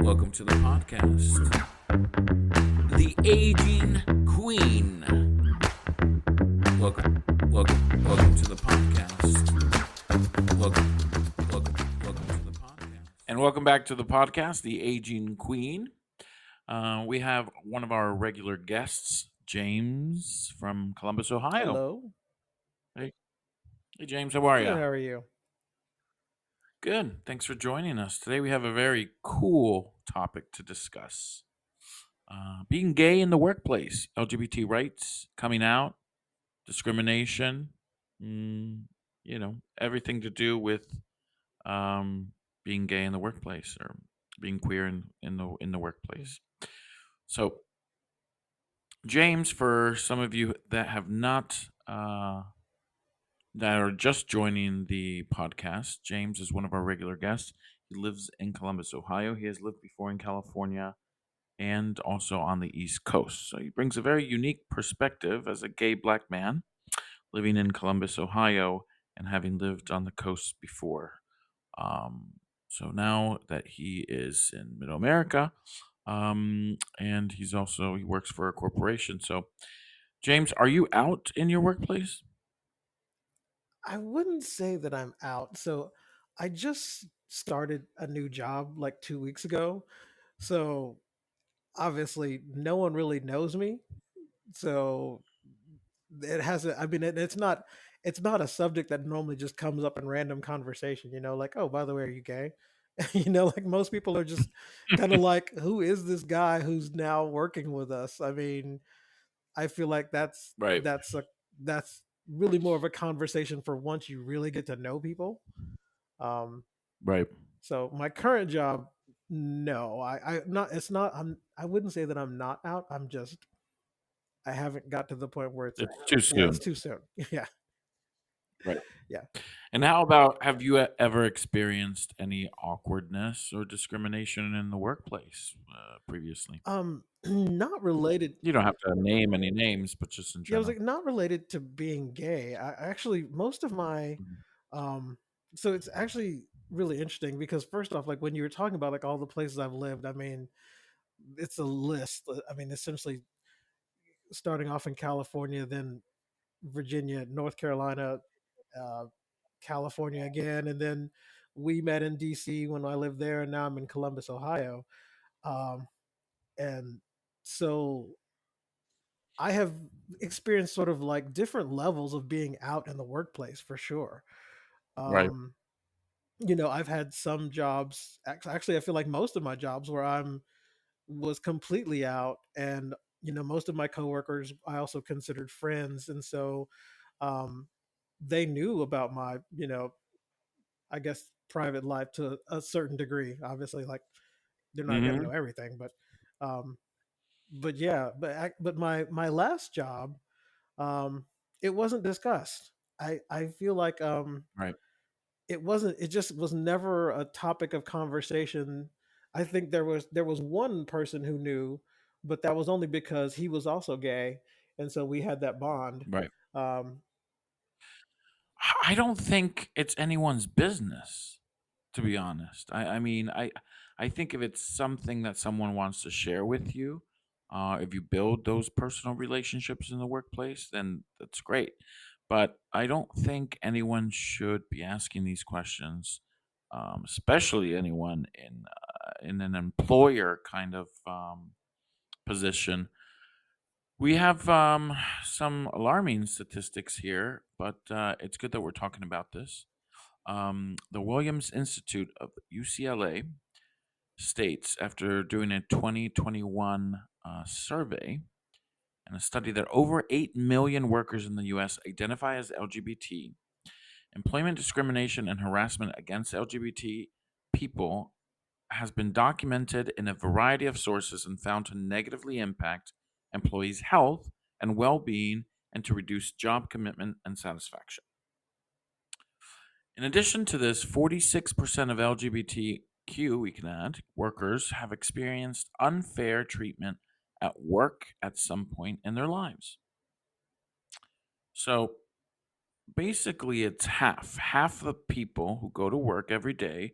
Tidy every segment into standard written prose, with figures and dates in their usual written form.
Welcome to the podcast. The Aging Queen. Welcome to the podcast. Welcome to the podcast. And welcome back to the podcast, The Aging Queen. We have one of our regular guests, James from Columbus, Ohio. Hello. Hey, hey James, how are Good. you? How are you? Good. Thanks for joining us. Today we have a very cool topic to discuss. Being gay in the workplace, LGBT rights, coming out, discrimination, mm, everything to do with being gay in the workplace or being queer in the workplace. So, James, for some of you that have not that are just joining the podcast, James is one of our regular guests. He lives in Columbus, Ohio. He has lived before in California and also on the East Coast. So he brings a very unique perspective as a gay black man living in Columbus, Ohio, and having lived on the coast before. So now that he is in Middle America, and he works for a corporation. So, James, are you out in your workplace? I wouldn't say that I'm out. So I just started a new job like 2 weeks ago. So obviously no one really knows me. So it hasn't, I mean, it's not a subject that normally just comes up in random conversation, like, oh, by the way, are you gay? Like most people are just kind of like, who is this guy who's now working with us? I mean, I feel like Right, that's really more of a conversation for once you really get to know people. Um, right. so my current job, no, I not it's not I wouldn't say that I'm not out. I haven't got to the point where it's It's too yeah, soon. it's too soon. Yeah, Right. yeah. And how about have you ever experienced any awkwardness or discrimination in the workplace previously? Not related. You don't have to name any names, but just in Yeah, I was general. like not related to being gay. I actually most of my Mhm. um so it's actually really interesting because first off, like when you were talking about like all the places I've lived, I mean, it's a list. I mean, essentially starting off in California, then Virginia, North Carolina, uh, California again, and then we met in DC when I lived there, and now I'm in Columbus, Ohio. Um, and so I have experienced sort of like different levels of being out in the workplace for sure. Right. Um, I've had some jobs. Actually, I feel like most of my jobs where I'm was completely out, and most of my coworkers I also considered friends, and so um, they knew about my I guess private life to a certain degree. Obviously, like they're not going to know Hmm. everything, um, but yeah, but my last job, um, it wasn't discussed. I feel like Right. it just was never a topic of conversation. I think there was one person who knew, but that was only because he was also gay, and so we had that bond. Right. Um, I don't think it's anyone's business, to be honest. I think if it's something that someone wants to share with you, if you build those personal relationships in the workplace, then that's great. But I don't think anyone should be asking these questions, especially anyone in an employer kind of position. We have some alarming statistics here, but it's good that we're talking about this. The Williams Institute of UCLA states, after doing a 2021 survey and a study that over 8 million workers in the U.S. identify as LGBT, employment discrimination and harassment against LGBT people has been documented in a variety of sources and found to negatively impact employees' health and well being and to reduce job commitment and satisfaction. In addition to this, 46% of LGBTQ, we can add, workers have experienced unfair treatment at work at some point in their lives. So basically, it's half. Half the people who go to work every day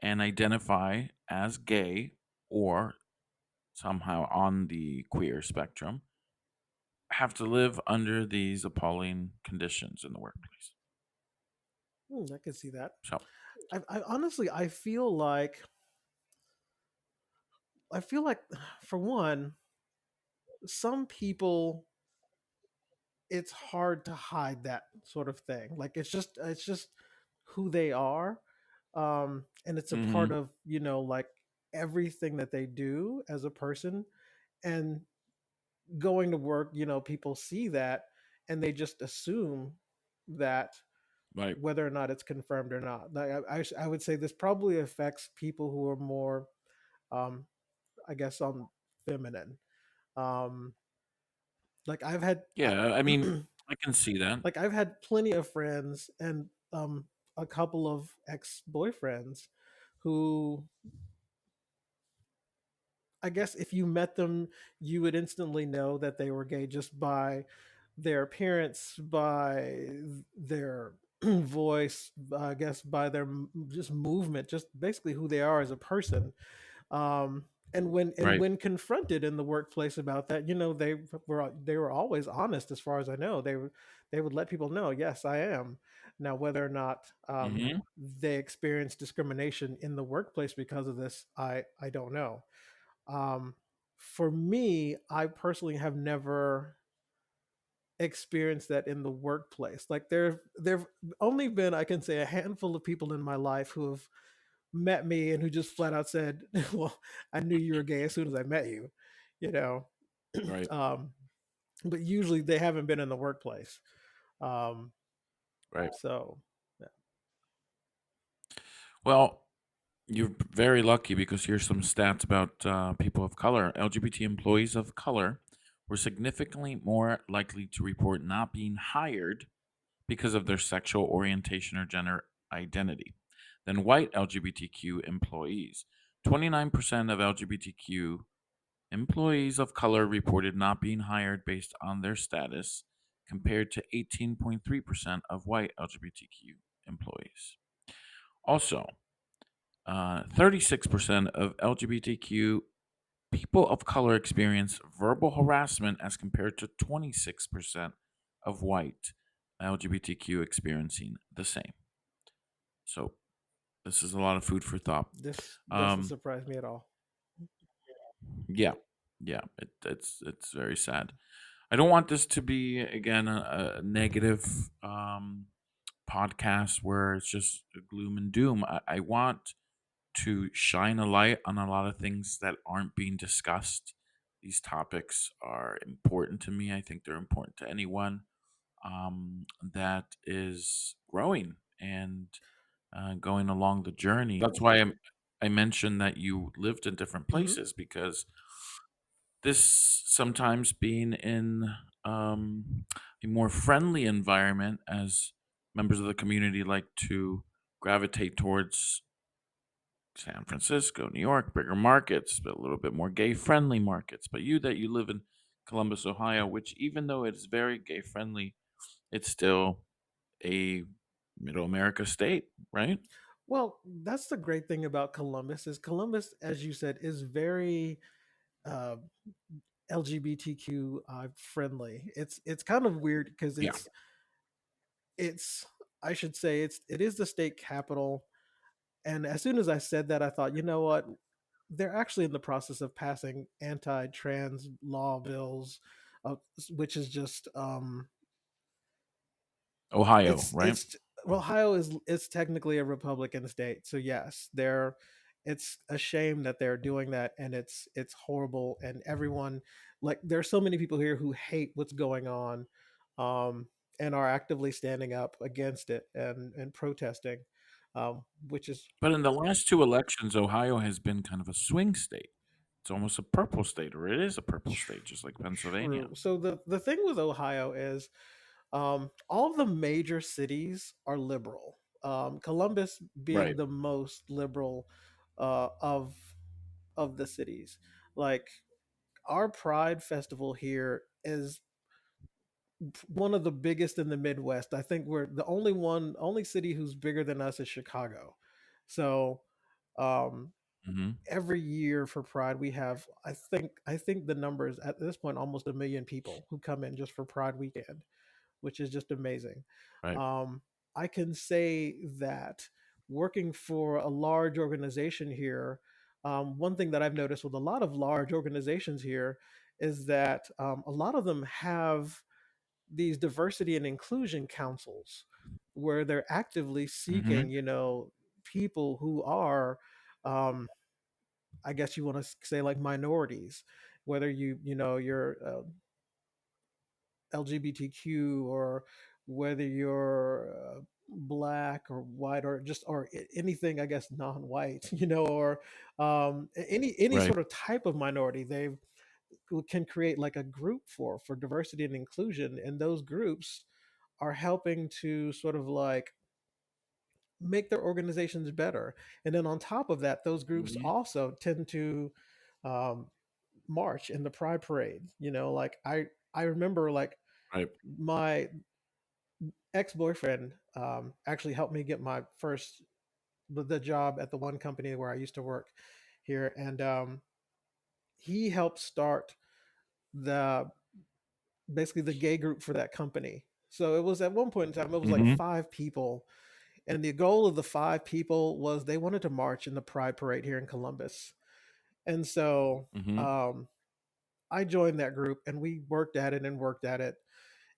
and identify as gay or somehow on the queer spectrum have to live under these appalling conditions in the workplace. I can see that. So, I honestly, I feel like, for one, some people, it's hard to hide that sort of thing. Like it's just who they are, and it's a part mhm, of like everything that they do as a person. And going to work, people see that and they just assume that, right. whether or not it's confirmed or not. Like I would say this probably affects people who are more, um, I guess, on feminine. Um, like I've had, Yeah, I mean, I can see that. like I've had plenty of friends and a couple of ex boyfriends who, I guess, if you met them, you would instantly know that they were gay just by their appearance, by their voice, I guess, by their just movement, just basically who they are as a person. And Right. when confronted in the workplace about that, they were always honest. As far as I know, they would let people know, yes, I am. Now, whether or not Mhm. they experience discrimination in the workplace because of this, I don't know. um, for me, I personally have never experienced that in the workplace. Like there've only been, I can say, a handful of people in my life who have met me and who just flat out said, "Well, I knew you were gay as soon as I met you," you know. Right. um, but usually they haven't been in the workplace. Um, Right. so yeah. Well, you're very lucky because here's some stats about people of color. LGBT employees of color were significantly more likely to report not being hired because of their sexual orientation or gender identity than white LGBTQ employees. 29% of LGBTQ employees of color reported not being hired based on their status, compared to 18.3% of white LGBTQ employees. Also, 36% of LGBTQ people of color experience verbal harassment as compared to 26% of white LGBTQ experiencing the same. So, this is a lot of food for thought. This doesn't Um, surprise me at all. yeah, yeah, it's very sad. I don't want this to be again a negative podcast where it's just gloom and doom. I want to shine a light on a lot of things that aren't being discussed. These topics are important to me. I think they're important to anyone that is growing and going along the journey. That's why I mentioned that you lived in different Hmm. places because this sometimes being in a more friendly environment as members of the community like to gravitate towards San Francisco, New York, bigger markets, but a little bit more gay friendly markets. But you live in Columbus, Ohio, which even though it's very gay friendly, it's still a middle America state, right? Well, that's the great thing about Columbus, is Columbus, as you said, is very uh, LGBTQ friendly. It's kind of weird because Yeah. it's I should say it is the state capital. And as soon as I said that, I thought, you know what? They're actually in the process of passing anti-trans law bills, uh, which is just Ohio, right? well, Ohio is technically a Republican state, so yes, they're it's a shame that they're doing that, and it's horrible. And everyone, like, there's so many people here who hate what's going on, um, and are actively standing up against it and protesting, which is But in the last two elections, Ohio has been kind of a swing state. It's almost a purple state, or it is a purple state, just like Pennsylvania. true. So the thing with Ohio is, all of the major cities are liberal. Columbus being Right. the most liberal of the cities. Like, our Pride Festival here is one of the biggest in the Midwest. I think we're the only city who's bigger than us is Chicago. So, um, Mhm. Every year for Pride, we have I think the numbers at this point almost 1 million people who come in just for Pride weekend, which is just amazing. Right. Um, I can say that working for a large organization here, one thing that I've noticed with a lot of large organizations here is that a lot of them have these diversity and inclusion councils where they're actively seeking, Mhm. people who are, um, I guess you want to say like minorities, whether you're LGBTQ or whether you're black or white or just or anything I guess non-white, or any Right. sort of type of minority they can create like a group for diversity and inclusion, and those groups are helping to sort of like make their organizations better. And then on top of that, those groups Mhm. also tend to um, march in the pride parade. Like I remember like Right. my ex-boyfriend actually helped me get my first the job at the one company where I used to work here, and he helped start the basically the gay group for that company. So it was at one point in time it was like Mhm. 5 people, and the goal of the 5 people was they wanted to march in the Pride Parade here in Columbus. And so Mhm. um, I joined that group, and we worked at it and worked at it,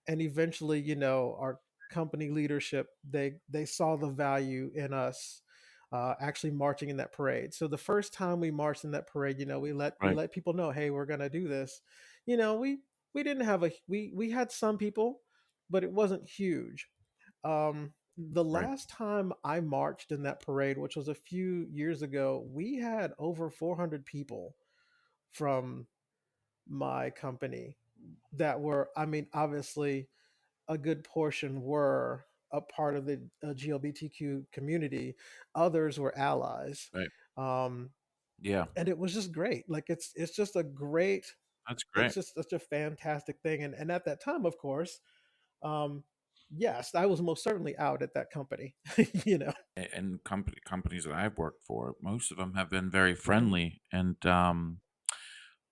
and eventually, our company leadership they saw the value in us actually marching in that parade. So the first time we marched in that parade, we Right. let people know, hey, we're going to do this. We didn't have we had some people, but it wasn't huge. The Right. last time I marched in that parade, which was a few years ago, we had over 400 people from my company that were, I mean, obviously a good portion were a part of the GLBTQ community. Others were allies. Right. Um, Yeah. and it was just great. Like it's just a great, That's it's great. just such a fantastic thing. And at that time, of course, um, yes, I was most certainly out at that company. you know. And companies that I've worked for, most of them have been very Mhm. friendly, and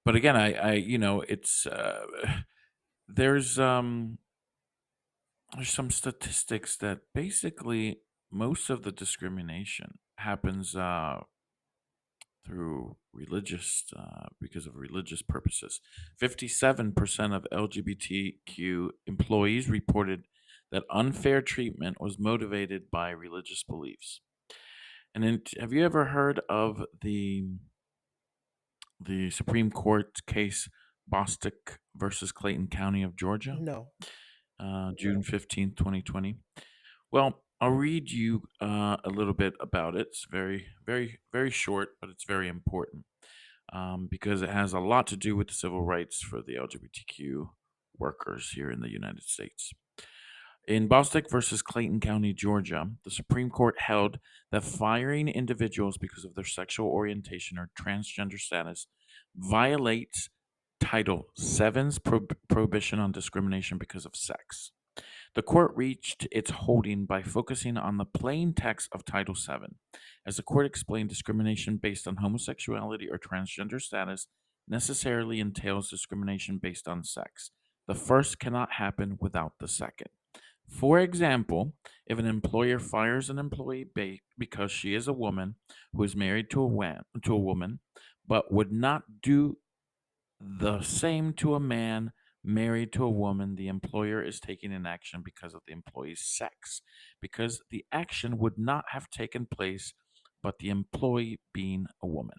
but again, it's there's um there's some statistics that basically most of the discrimination happens through religious because of religious purposes. 57% of LGBTQ employees reported that unfair treatment was motivated by religious beliefs. And then, have you ever heard of the Supreme Court case Bostick versus Clayton County of Georgia, No. June 15th, 2020? Well, I'll read you a little bit about it. It's very, very, very short, but it's very important because it has a lot to do with the civil rights for the LGBTQ workers here in the United States. In Bostick versus Clayton County, Georgia, the Supreme Court held that firing individuals because of their sexual orientation or transgender status violates Title VII's prohibition on discrimination because of sex. The court reached its holding by focusing on the plain text of Title VII. As the court explained, discrimination based on homosexuality or transgender status necessarily entails discrimination based on sex. The first cannot happen without the second. For example, if an employer fires an employee because she is a woman who is married to a woman, but would not do the same to a man married to a woman, the employer is taking an action because of the employee's sex, because the action would not have taken place but the employee being a woman.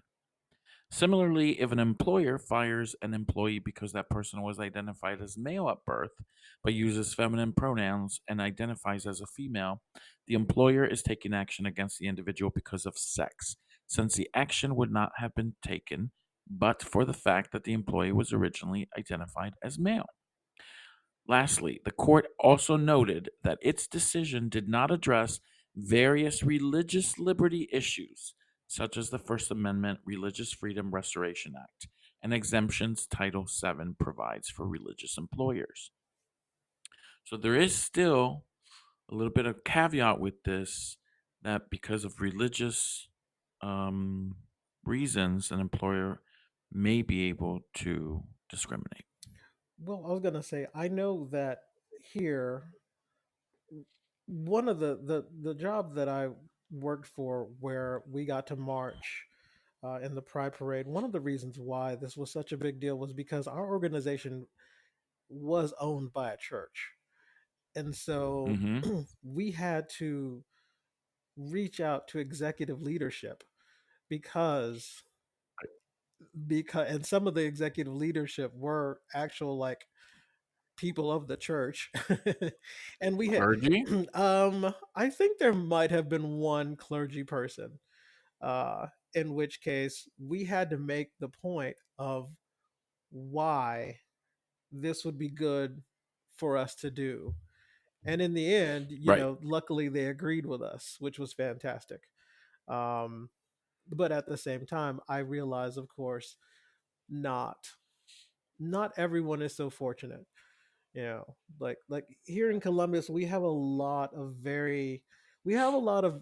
Similarly, if an employer fires an employee because that person was identified as male at birth but uses feminine pronouns and identifies as a female, the employer is taking action against the individual because of sex, since the action would not have been taken but for the fact that the employee was originally identified as male. Lastly, the court also noted that its decision did not address various religious liberty issues, such as the First Amendment Religious Freedom Restoration Act and exemptions Title VII provides for religious employers. So there is still a little bit of caveat with this that because of religious um, reasons an employer may be able to discriminate. Well, I was gonna say I know that here one of the job that I worked for where we got to march in the Pride Parade. One of the reasons why this was such a big deal was because our organization was owned by a church, and so Hmm. we had to reach out to executive leadership because and some of the executive leadership were actual like people of the church. And we had Clergy? I think there might have been one clergy person, in which case we had to make the point of why this would be good for us to do. And in the end, Right. luckily they agreed with us, which was fantastic. um, but at the same time I realize, of course, not not everyone is so fortunate. Like here in Columbus, we have a lot of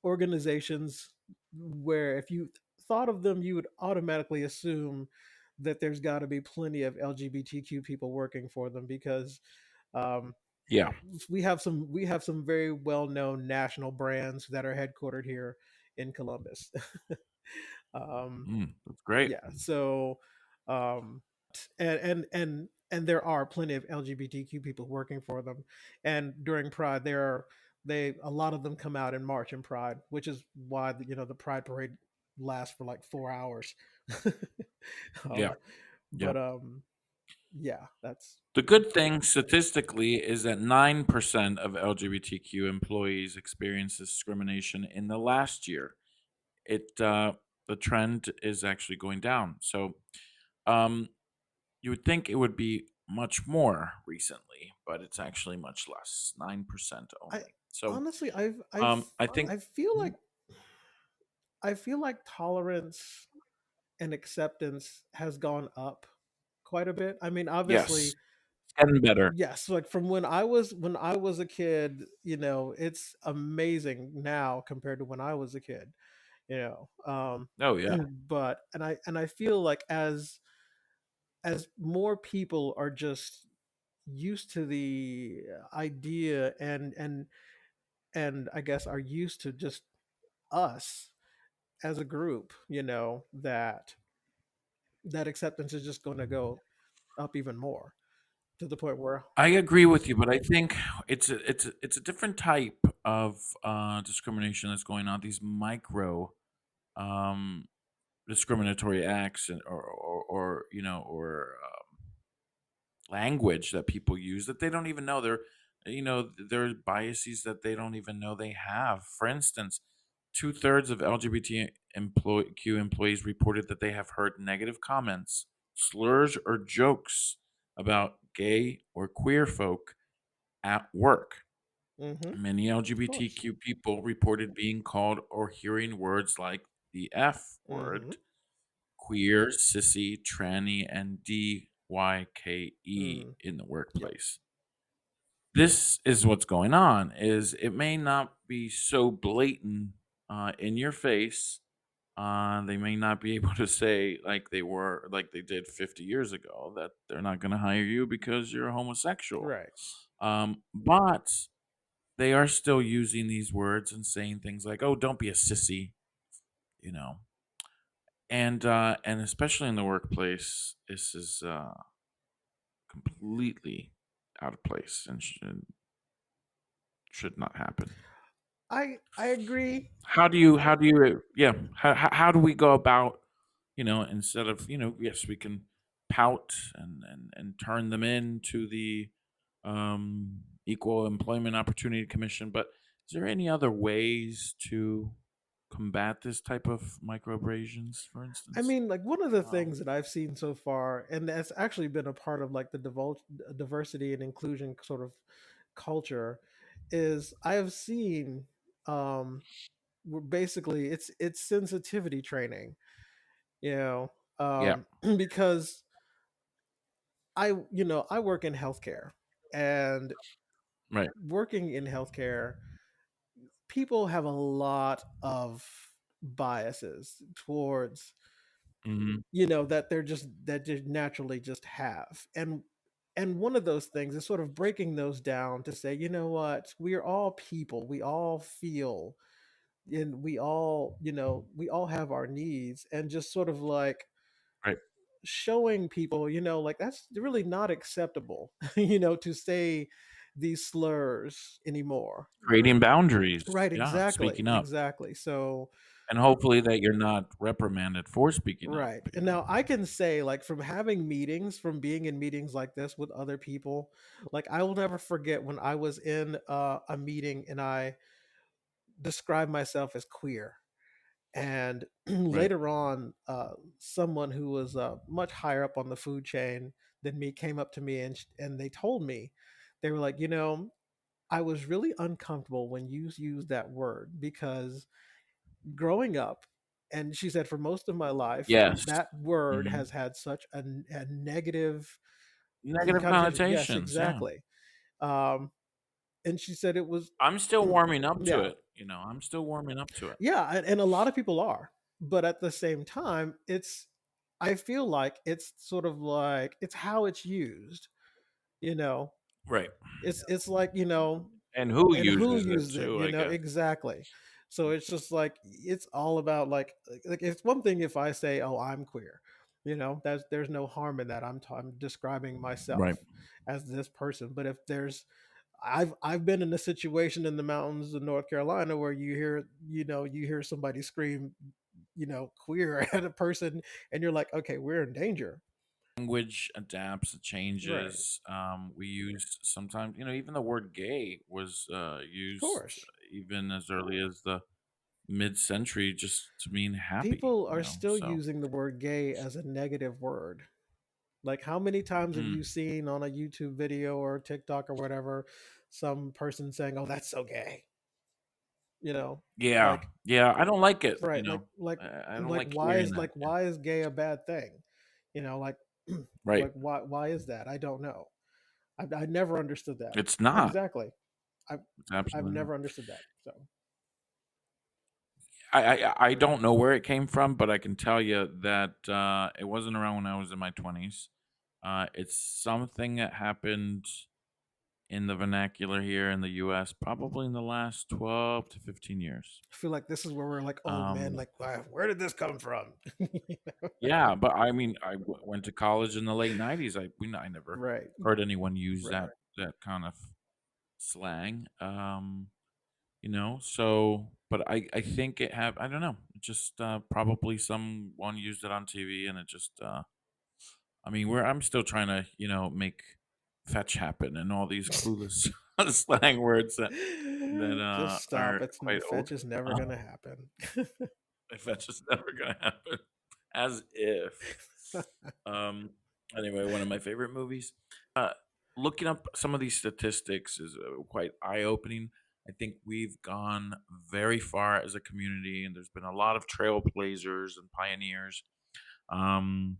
organizations where if you thought of them, you would automatically assume that there's got to be plenty of LGBTQ people working for them because um, Yeah. we have some very well known national brands that are headquartered here in Columbus. um, That's great. yeah, so um, and there are plenty of LGBTQ people working for them. And during Pride, they a lot of them come out and march in Pride, which is why the Pride Parade lasts for like 4 hours. Yeah. um, Yeah. but yeah, that's The good thing statistically is that 9% of LGBTQ employees experienced discrimination in the last year. The trend is actually going down. So, um, you would think it would be much more recently, but it's actually much less, 9% I only. So, honestly I think. I feel Mhm. like tolerance and acceptance has gone up quite a bit. I mean, Yes, obviously, it's getting better. yes, like from when I was a kid, it's amazing now compared to when I was a kid, you know. Oh, yeah. But and I feel like as more people are just used to the idea and I guess are used to just us as a group, that acceptance is just going to go up even more to the point where I agree with you, but I think it's a different type of discrimination that's going on. These micro um, discriminatory acts, or language that people use that they don't even know. There are biases that they don't even know they have. For instance, 2/3 of LGBTQ employees reported that they have heard negative comments, slurs, or jokes about gay or queer folk at work. hmm Many of course. LGBTQ people reported being called or hearing words like the F hmm word, queer, sissy, tranny, and DYKE mm, in the yep. workplace. This is what's going on. Is it may not be so blatant in your face. They may not be able to say like they did 50 years ago that they're not going to hire you because you're homosexual. Right. But they are still using these words and saying things like, "Oh, don't be a sissy," you know, and especially in the workplace, this is completely out of place and should not happen. I agree. How do we go about, instead of, yes, we can pout and turn them in to the Equal Employment Opportunity Commission, but is there any other ways to combat this type of microabrasions, for I instance? mean, like one of the Um, things that I've seen so far, and that's actually been a part of like the diversity and inclusion sort of culture, is I have seen where basically it's sensitivity training, you know, yeah, because I work in healthcare, and right. working in healthcare, people have a lot of biases towards, Mhm. that that just naturally just have. And one of those things is sort of breaking those down to say, you know what, we're all people, we all feel, and we all have our needs, and just sort of like Right. showing people, like that's really not acceptable, to say these slurs anymore. Creating boundaries. Right, Yeah, exactly, speaking up. exactly. So, And hopefully that you're not reprimanded for speaking up, right. And now I can say, like, from having meetings, from being in meetings like this with other people, like, I will never forget when I was in a meeting and I described myself as queer. And Right. later on, someone who was much higher up on the food chain than me came up to me, and they told me, they were like, I was really uncomfortable when you used that word because growing up, and she said, for most of my life, Yes. that word Mhm. has had such a negative Negative connotation. Yes, connotations, yeah. exactly. Um, and she said it was, I'm still warming up to yeah, it, I'm still warming up to it. yeah, and a lot of people are, but at the same time, I feel like it's sort of like it's how it's used. You know, Right. it's like, And who and who uses it uses it, too, I guess. exactly. So it's just like it's all about like it's one thing if I say, oh, I'm queer, that's there's no harm in that. I'm describing Right. myself as this person. But if there's I've been in a situation in the mountains of North Carolina where you hear somebody scream, queer at a person, and you're like, okay, we're in danger. Language adapts, it Right. changes. We use sometimes, even the word gay was Of used course. even as early as the mid-century just to mean happy, People are still so using the word gay as a negative word. Like, how many times have mm, you seen on a YouTube video or TikTok or whatever, some person saying, "Oh, that's so gay," you know, yeah, like, yeah, I don't like it, right, like I don't like hearing that. Yeah. why is gay a bad thing? Like, Right. like why is that? I don't know. I never understood that. It's not. Exactly. I've It's I've absolutely not. never understood that. So, I don't know where it came from, but I can tell you that, it wasn't around when I was in my 20s. It's something that happened in the vernacular here in the US probably in the last 12 to 15 years. I feel like this is where we're like old men. Um, Like, where did this come from? yeah, but I mean, went to college in the late 90s. I never Right. heard anyone use Right. that kind of slang. So but I think I don't know. It just probably someone used it on TV and it just I mean, I'm still trying to, make fetch happen and all these clueless slang words that Just stop. are It's quite fetch old. is never Uh, gonna happen. fetch is never gonna happen. As if. Um. Anyway, one of my favorite movies. Uh, Looking up some of these statistics is quite eye opening. I think we've gone very far as a community, and there's been a lot of trailblazers and pioneers. Um,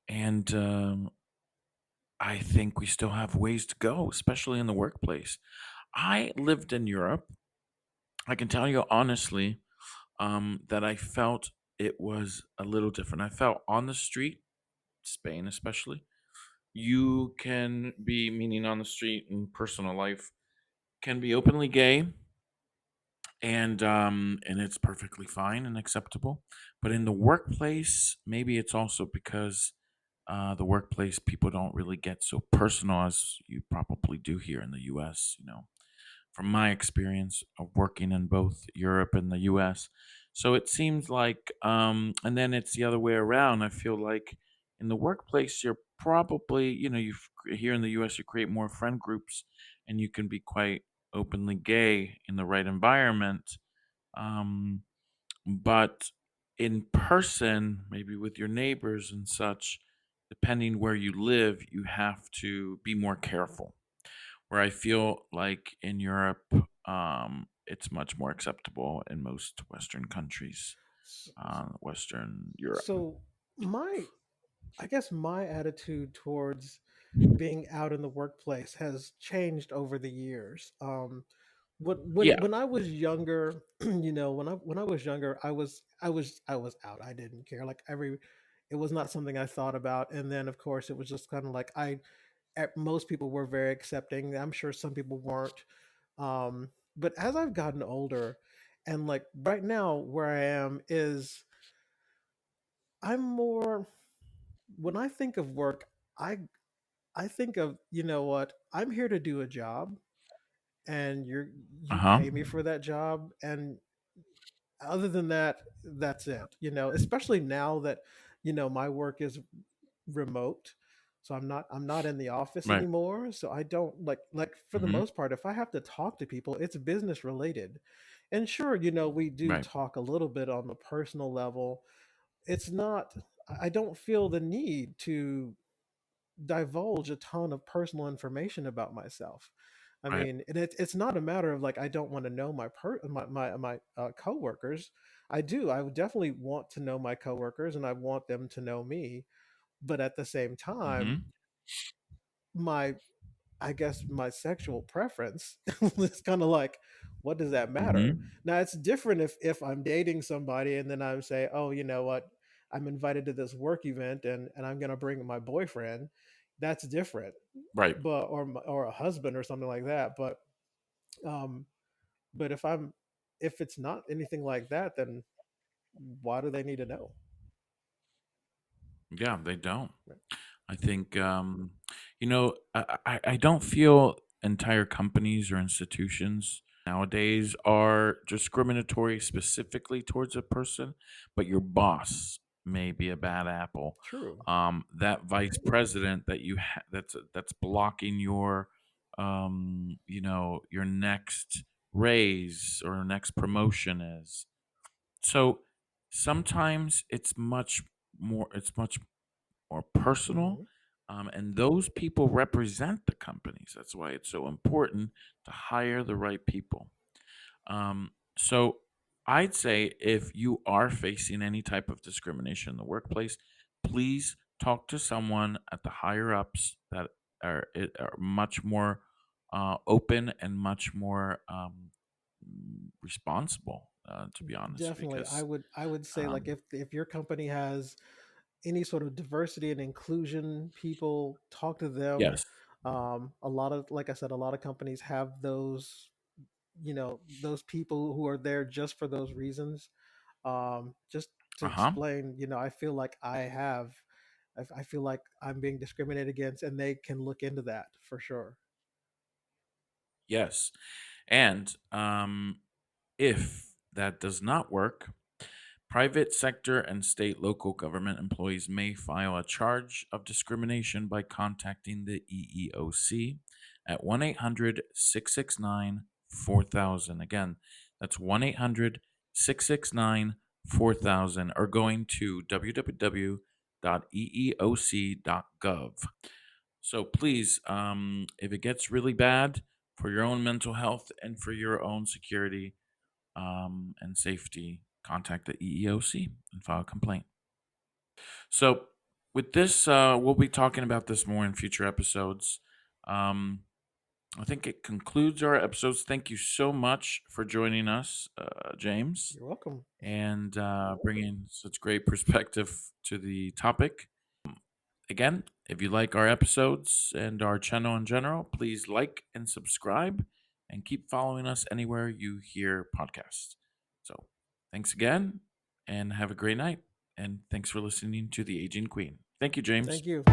and I think we still have ways to go, especially in the workplace. I lived in Europe. I can tell you honestly that I felt it was a little different. I felt on the street, Spain especially, you can be, meaning on the street in personal life, can be openly gay, and it's perfectly fine and acceptable. But in the workplace, maybe it's also because the workplace people don't really get so personal as you probably do here in the US, from my experience of working in both Europe and the US. So it seems like, and then it's the other way around. I feel like in the workplace, you're probably, here in the US, you create more friend groups and you can be quite openly gay in the right environment. Um, but in person, maybe with your neighbors and such, depending where you live, you have to be more careful. Where I feel like in Europe, it's much more acceptable in most Western countries, S- Western Europe. so my I guess my attitude towards being out in the workplace has changed over the years. when Yeah. when I was younger, when I was younger, I was out. I didn't care. Like every, it was not something I thought about. And then of course it was just kind of like most people were very accepting. I'm sure some people weren't. But as I've gotten older, and like right now where I am is I'm more, when I think of work, I I think of, you know what, I'm here to do a job, and Uh you huh. pay me for that job, and other than that, that's it. Especially now that my work is remote, so I'm not in the office Right. anymore. So I don't like for the Hmm. most part, if I have to talk to people, it's business related. And sure, we do Right. talk a little bit on the personal level. It's not, I don't feel the need to divulge a ton of personal information about myself. I Right. mean, and it's not a matter of like I don't want to know my coworkers. I do. I would definitely want to know my coworkers, and I want them to know me. But at the same time, Hmm. my I guess my sexual preference is kind of like, what does that matter? Hmm. Now it's different if I'm dating somebody and then I would say, oh, you know what, I'm invited to this work event, and I'm gonna bring my boyfriend. That's different, Right. but or a husband or something like that. Um, but if it's not anything like that, then why do they need to know? Yeah, they don't. Right. I think, I don't feel entire companies or institutions nowadays are discriminatory specifically towards a person, but your boss may be a bad apple. True. That vice president that that's blocking your, your next raise or next promotion is. So sometimes it's much or personal. Hmm. And those people represent the companies. That's why it's so important to hire the right people. So I'd say if you are facing any type of discrimination in the workplace, please talk to someone at the higher ups that are much more open and much more responsible, to be honest, Definitely, I because would I would say like um, if your company has any sort of diversity and inclusion people, talk to them. yes. A lot of, like I said, a lot of companies have those people who are there just for those reasons. Just to Uh huh. explain, I feel like I feel like I'm being discriminated against, and they can look into that for sure. Yes. And if that does not work, private sector and state local government employees may file a charge of discrimination by contacting the EEOC at 1 800 669 4000. Again, that's 1 800 669 4000, or going to www.eeoc.gov. So please, if it gets really bad, for your own mental health and for your own security, and safety, contact the EEOC and file a complaint. So, with this, we'll be talking about this more in future episodes. Um, I think it concludes our episodes. Thank you so much for joining us, James, You're welcome. and bringing such great perspective to the topic. Again, if you like our episodes and our channel in general, please like and subscribe and keep following us anywhere you hear podcasts. So, thanks again and have a great night. And thanks for listening to The Aging Queen. Thank you, James. Thank you.